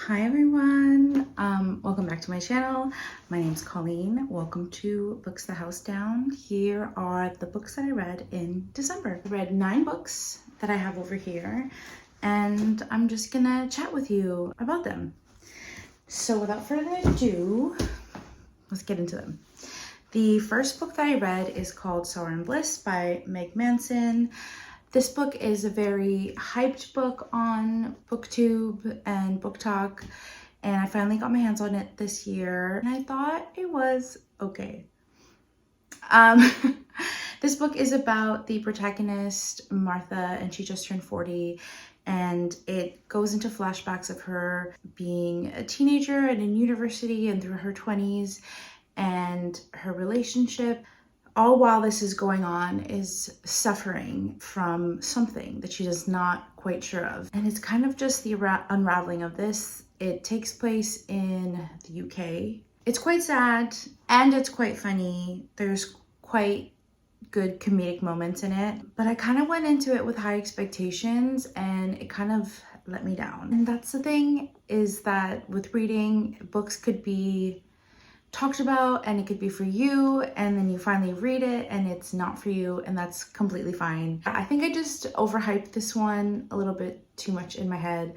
Hi everyone, welcome back to my channel. My name's Colleen. Welcome to Books the House Down. Here are the books that I read in December. I read 9 books that I have over here, and I'm just gonna chat with you about them. So without further ado, let's get into them. The first book that I read is called Sor and Bliss by Meg Manson. This book is a very hyped book on BookTube and BookTok, and I finally got my hands on it this year, and I thought it was okay. This book is about the protagonist, Martha, and she just turned 40, and it goes into flashbacks of her being a teenager and in university and through her 20s, and her relationship. All while this is going on is suffering from something that she is not quite sure of. And it's kind of just the unraveling of this. It takes place in the UK. It's quite sad and it's quite funny. There's quite good comedic moments in it. But I kind of went into it with high expectations and it kind of let me down. And that's the thing, is that with reading, books could be talked about and it could be for you, and then you finally read it and it's not for you, and that's completely fine. I think I just overhyped this one a little bit too much in my head.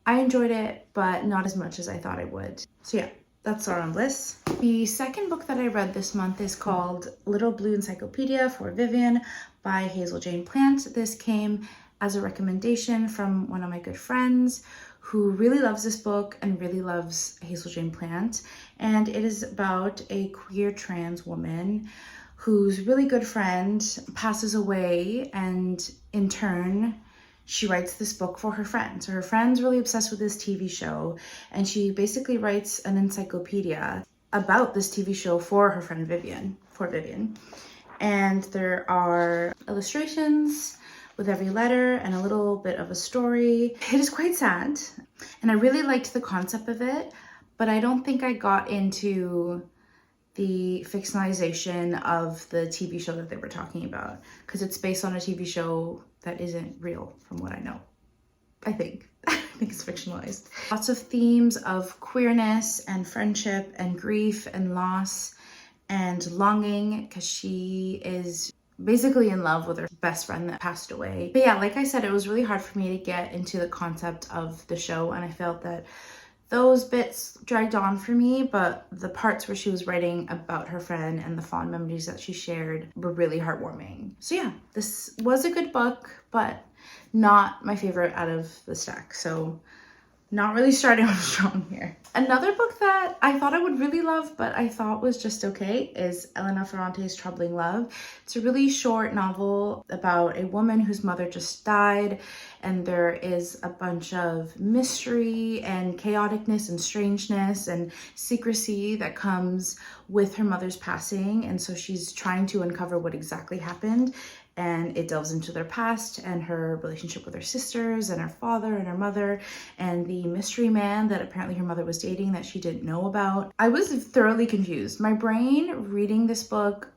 I enjoyed it, but not as much as I thought I would. So yeah, that's Sor and Bliss. The second book that I read this month is called Little Blue Encyclopedia for Vivian by Hazel Jane Plant. This came as a recommendation from one of my good friends who really loves this book and really loves Hazel Jane Plant. And it is about a queer trans woman whose really good friend passes away, and in turn, she writes this book for her friend. So her friend's really obsessed with this TV show, and she basically writes an encyclopedia about this TV show for her friend Vivian, And there are illustrations with every letter and a little bit of a story. It is quite sad, and I really liked the concept of it, but I don't think I got into the fictionalization of the TV show that they were talking about, because it's based on a TV show that isn't real from what I know. I think it's fictionalized. Lots of themes of queerness and friendship and grief and loss and longing, because she is basically in love with her best friend that passed away. But yeah, like I said, it was really hard for me to get into the concept of the show, and I felt that those bits dragged on for me, but the parts where she was writing about her friend and the fond memories that she shared were really heartwarming. So yeah, this was a good book, but not my favorite out of the stack. So not really starting off strong here. Another book that I thought I would really love, but I thought was just okay, is Elena Ferrante's Troublesome Love. It's a really short novel about a woman whose mother just died, and there is a bunch of mystery and chaoticness and strangeness and secrecy that comes with her mother's passing, and so she's trying to uncover what exactly happened. And it delves into their past and her relationship with her sisters and her father and her mother and the mystery man that apparently her mother was dating that she didn't know about. I was thoroughly confused. My brain reading this book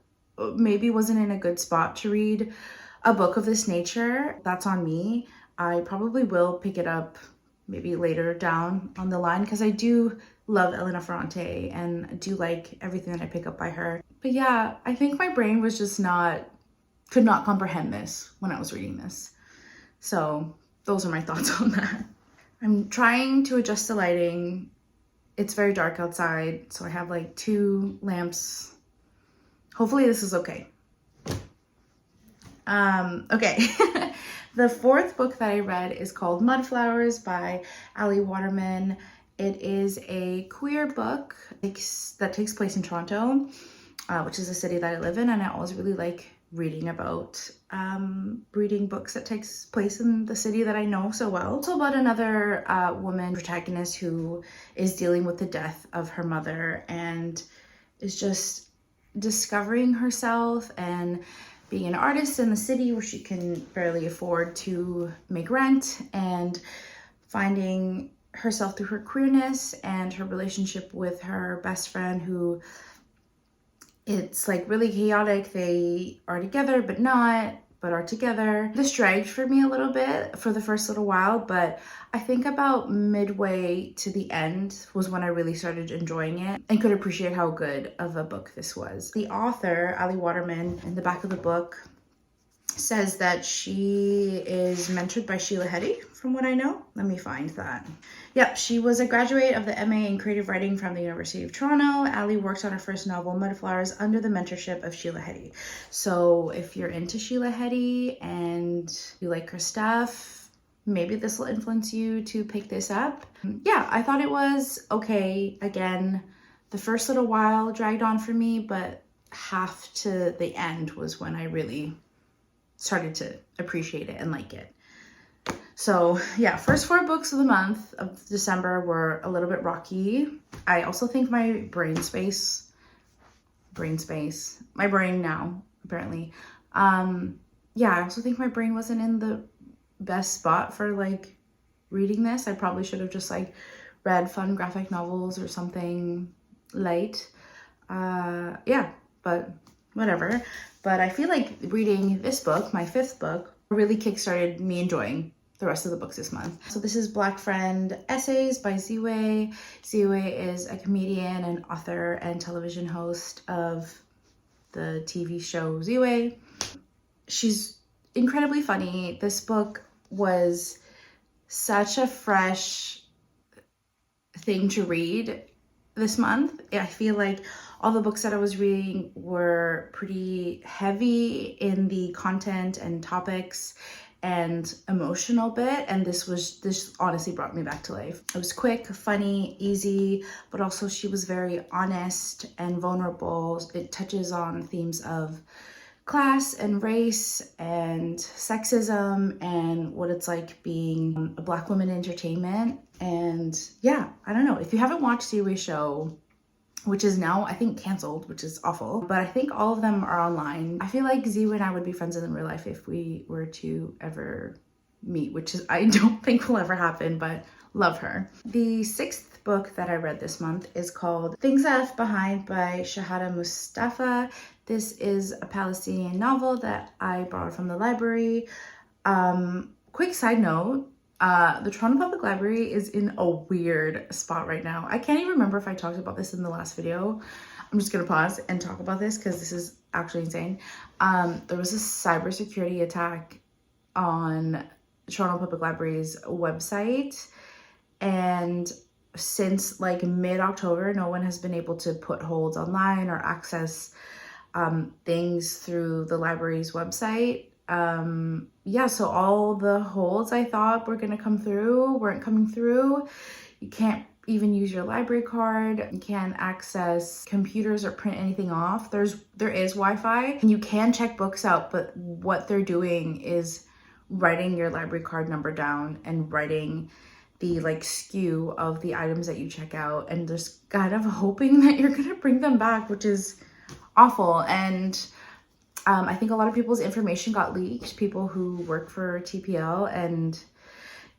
maybe wasn't in a good spot to read a book of this nature. That's on me. I probably will pick it up maybe later down on the line, because I do love Elena Ferrante and I do like everything that I pick up by her. But yeah, I think my brain was just could not comprehend this when I was reading this. So those are my thoughts on that. I'm trying to adjust the lighting. It's very dark outside, so I have like 2 lamps. Hopefully this is okay. Okay. The fourth book that I read is called Mudflowers by Ali Waterman. It is a queer book that takes place in Toronto, which is a city that I live in, and I always really like reading about reading books that takes place in the city that I know so well. Also about another woman protagonist who is dealing with the death of her mother and is just discovering herself and being an artist in the city where she can barely afford to make rent, and finding herself through her queerness and her relationship with her best friend, who it's like really chaotic. They are together but not, but are together. This dragged for me a little bit for the first little while, but I think about midway to the end was when I really started enjoying it and could appreciate how good of a book this was. The author, Ali Waterman, in the back of the book says that she is mentored by Sheila Heti, from what I know. Let me find that. Yep, she was a graduate of the MA in creative writing from the University of Toronto. Ali worked on her first novel, Mudflowers, under the mentorship of Sheila Heti. So if you're into Sheila Heti and you like her stuff, maybe this will influence you to pick this up. Yeah, I thought it was okay. Again, the first little while dragged on for me, but half to the end was when I really started to appreciate it and like it. So yeah, first 4 books of the month of December were a little bit rocky. I also think my brain now, apparently. Yeah, I also think my brain wasn't in the best spot for like reading this. I probably should have just like read fun graphic novels or something light. Yeah, but whatever. But I feel like reading this book, my 5th book, really kickstarted me enjoying the rest of the books this month. So this is Black Friend Essays by Ziwe. Ziwe is a comedian and author and television host of the TV show Ziwe. She's incredibly funny. This book was such a fresh thing to read this month. I feel like all the books that I was reading were pretty heavy in the content and topics and emotional bit, and this honestly brought me back to life. It was quick, funny, easy, but also she was very honest and vulnerable. It touches on themes of class and race and sexism and what it's like being a Black woman in entertainment. And yeah, I don't know, if you haven't watched Ziwe's show, which is now I think canceled, which is awful, but I think all of them are online. I feel like Ziwe and I would be friends in real life if we were to ever meet, which is I don't think will ever happen, but love her. The 6th book that I read this month is called Things I Left Behind by Shahada Mustafa. This is a Palestinian novel that I borrowed from the library. Quick side note, the Toronto Public Library is in a weird spot right now. I can't even remember if I talked about this in the last video. I'm just gonna pause and talk about this because this is actually insane. There was a cybersecurity attack on Toronto Public Library's website, and since like mid-October, no one has been able to put holds online or access things through the library's website. Yeah, so all the holds I thought were gonna come through weren't coming through. You can't even use your library card. You can't access computers or print anything off. There is Wi-Fi and you can check books out, but what they're doing is writing your library card number down and writing the like SKU of the items that you check out and just kind of hoping that you're gonna bring them back, which is awful. And I think a lot of people's information got leaked, people who work for TPL, and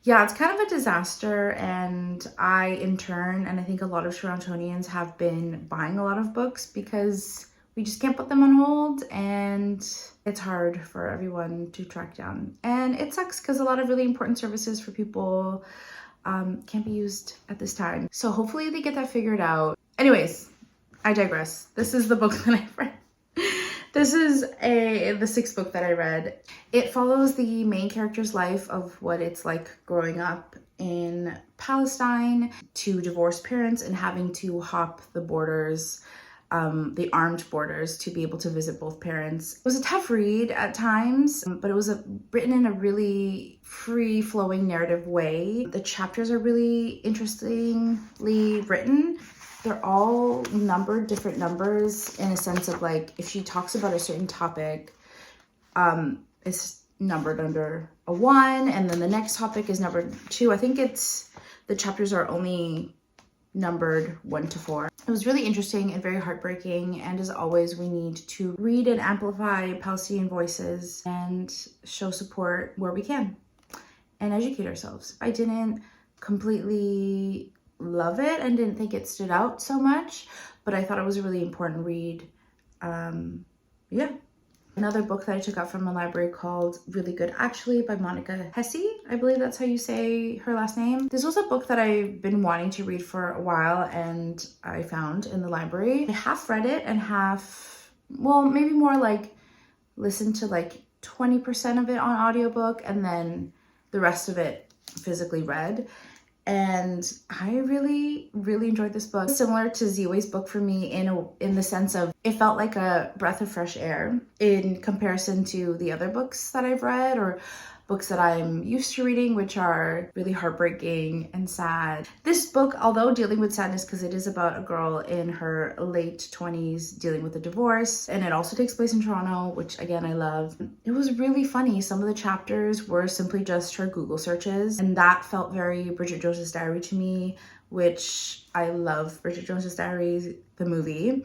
yeah, it's kind of a disaster. And I, in turn, and I think a lot of Torontonians have been buying a lot of books because we just can't put them on hold, and it's hard for everyone to track down. And it sucks because a lot of really important services for people can't be used at this time. So hopefully they get that figured out. Anyways, I digress. This is the book that I read. This is the 6th book that I read. It follows the main character's life of what it's like growing up in Palestine to divorced parents and having to hop the borders, the armed borders, to be able to visit both parents. It was a tough read at times, but it was written in a really free-flowing narrative way. The chapters are really interestingly written. They're all numbered different numbers in a sense of like, if she talks about a certain topic, it's numbered under a 1, and then the next topic is numbered 2. I think the chapters are only numbered 1 to 4. It was really interesting and very heartbreaking, and as always, we need to read and amplify Palestinian voices and show support where we can and educate ourselves. I didn't completely love it and didn't think it stood out so much, but I thought it was a really important read. Yeah, Another book that I took out from my library called Really Good Actually by Monica Hesse. I believe that's how you say her last name. This was a book that I've been wanting to read for a while and I found in the library. I half read it and half, well, maybe more like listened to like 20% of it on audiobook and then the rest of it physically read. And I really enjoyed this book. Similar to Ziwe's book for me in the sense of it felt like a breath of fresh air in comparison to the other books that I've read or books that I'm used to reading, which are really heartbreaking and sad. This book, although dealing with sadness because it is about a girl in her late 20s dealing with a divorce, and it also takes place in Toronto, which again I love. It was really funny. Some of the chapters were simply just her Google searches, and that felt very Bridget Jones's Diary to me, which I love Bridget Jones's Diary, the movie.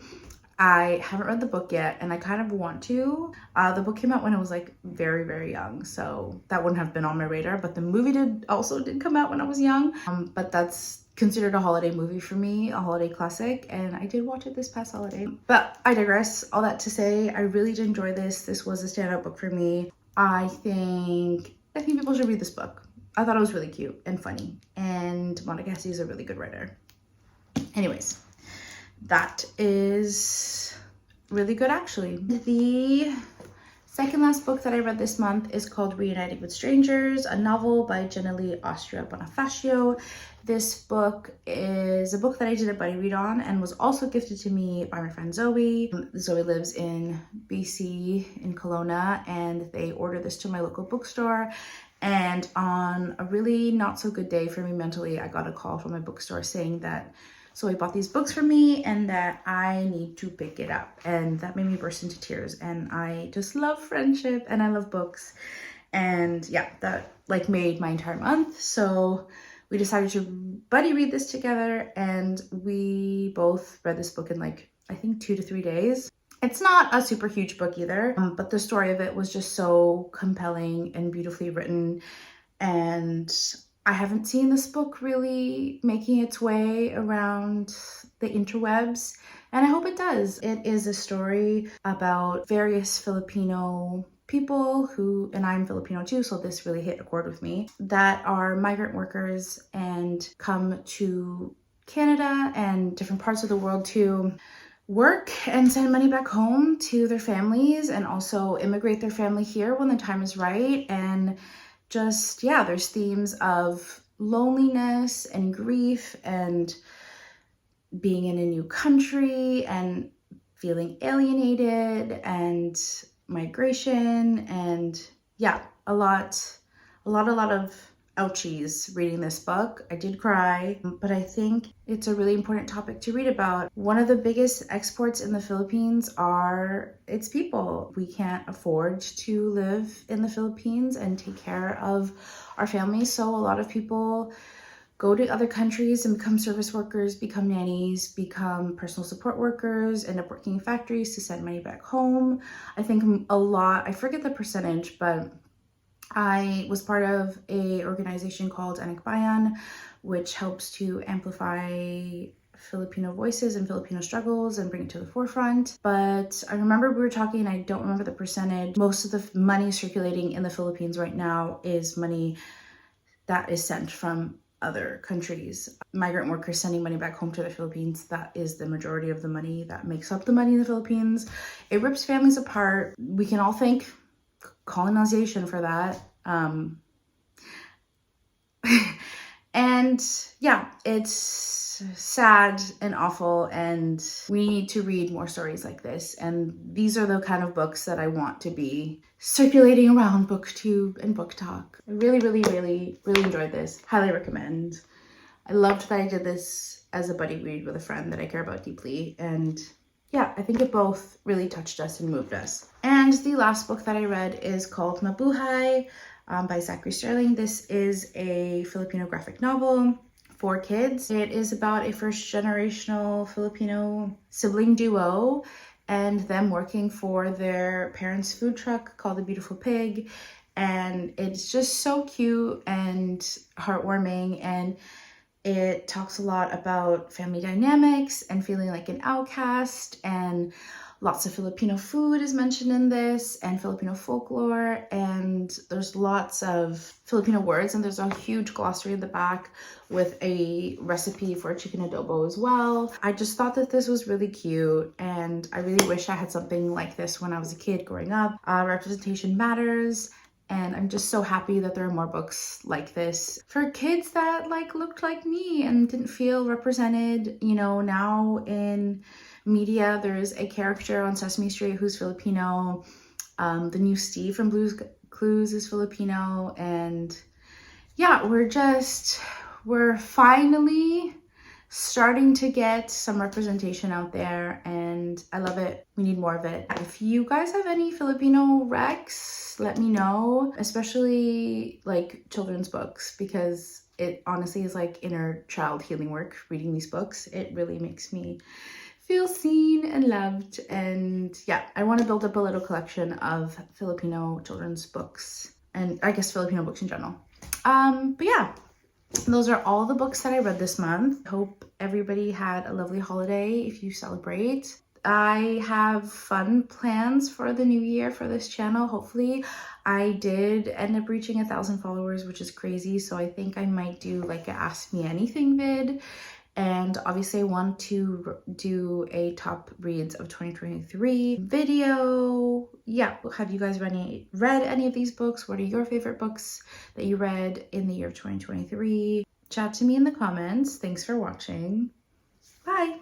I haven't read the book yet and I kind of want to. The book came out when I was like very young, so that wouldn't have been on my radar, but the movie did come out when I was young. But that's considered a holiday movie for me, a holiday classic, and I did watch it this past holiday. But I digress. All that to say, I really did enjoy this. This was a standout book for me. I think people should read this book. I thought it was really cute and funny, and Monica Hesse is a really good writer. Anyways, that is Really Good Actually. The second last book that I read this month is called Reunited with Strangers, a novel by Jenny Austria Bonifacio. This book is a book that I did a buddy read on and was also gifted to me by my friend Zoe. Zoe lives in BC in Kelowna, and they ordered this to my local bookstore. And on a really not so good day for me mentally, I got a call from my bookstore saying that Zoe bought these books for me and that I need to pick it up. And that made me burst into tears. And I just love friendship and I love books. And yeah, that like made my entire month. So we decided to buddy read this together, and we both read this book in like, I think 2 to 3 days. It's not a super huge book either, but the story of it was just so compelling and beautifully written. And I haven't seen this book really making its way around the interwebs, and I hope it does. It is a story about various Filipino people who, and I'm Filipino too, so this really hit a chord with me, that are migrant workers and come to Canada and different parts of the world to work and send money back home to their families, and also immigrate their family here when the time is right. And just, yeah, there's themes of loneliness and grief and being in a new country and feeling alienated and migration, and yeah, a lot of ouchies reading this book. I did cry, but I think it's a really important topic to read about. One of the biggest exports in the Philippines are its people. We can't afford to live in the Philippines and take care of our families, so a lot of people go to other countries and become service workers, become nannies, become personal support workers, end up working in factories to send money back home. I think a lot, I forget the percentage, but I was part of a organization called Anakbayan, which helps to amplify Filipino voices and Filipino struggles and bring it to the forefront. But I remember we were talking, I don't remember the percentage. Most of the money circulating in the Philippines right now is money that is sent from other countries. Migrant workers sending money back home to the Philippines, that is the majority of the money that makes up the money in the Philippines. It rips families apart. We can all thank colonization for that. And yeah, it's sad and awful, and we need to read more stories like this. And these are the kind of books that I want to be circulating around BookTube and Book Talk. I really enjoyed this. Highly recommend. I loved that I did this as a buddy read with a friend that I care about deeply, and yeah, I think it both really touched us and moved us. And the last book that I read is called Mabuhay by Zachary Sterling. This is a Filipino graphic novel for kids. It is about a first-generational Filipino sibling duo and them working for their parents' food truck called The Beautiful Pig. And it's just so cute and heartwarming, and it talks a lot about family dynamics and feeling like an outcast and Lots of Filipino food is mentioned in this, and Filipino folklore, and there's lots of Filipino words, and there's a huge glossary in the back with a recipe for chicken adobo as well. I just thought that this was really cute, and I really wish I had something like this when I was a kid growing up. Representation matters. And I'm just so happy that there are more books like this for kids that like looked like me and didn't feel represented. You know, now in media, there's a character on Sesame Street who's Filipino. The new Steve from Blue's Clues is Filipino. And yeah, we're finally starting to get some representation out there, and I love it. We need more of it. If you guys have any Filipino recs, let me know, especially like children's books, because it honestly is like inner child healing work reading these books. It really makes me feel seen and loved, and yeah, I want to build up a little collection of Filipino children's books, and I guess Filipino books in general. But yeah, those are all the books that I read this month. Hope everybody had a lovely holiday if you celebrate. I have fun plans for the new year for this channel. Hopefully, I did end up reaching 1,000 followers, which is crazy. So I think I might do like a Ask Me Anything vid. And obviously I want to do a top reads of 2023 video. Yeah, have you guys read any of these books? What are your favorite books that you read in the year of 2023? Chat to me in the comments. Thanks for watching. Bye.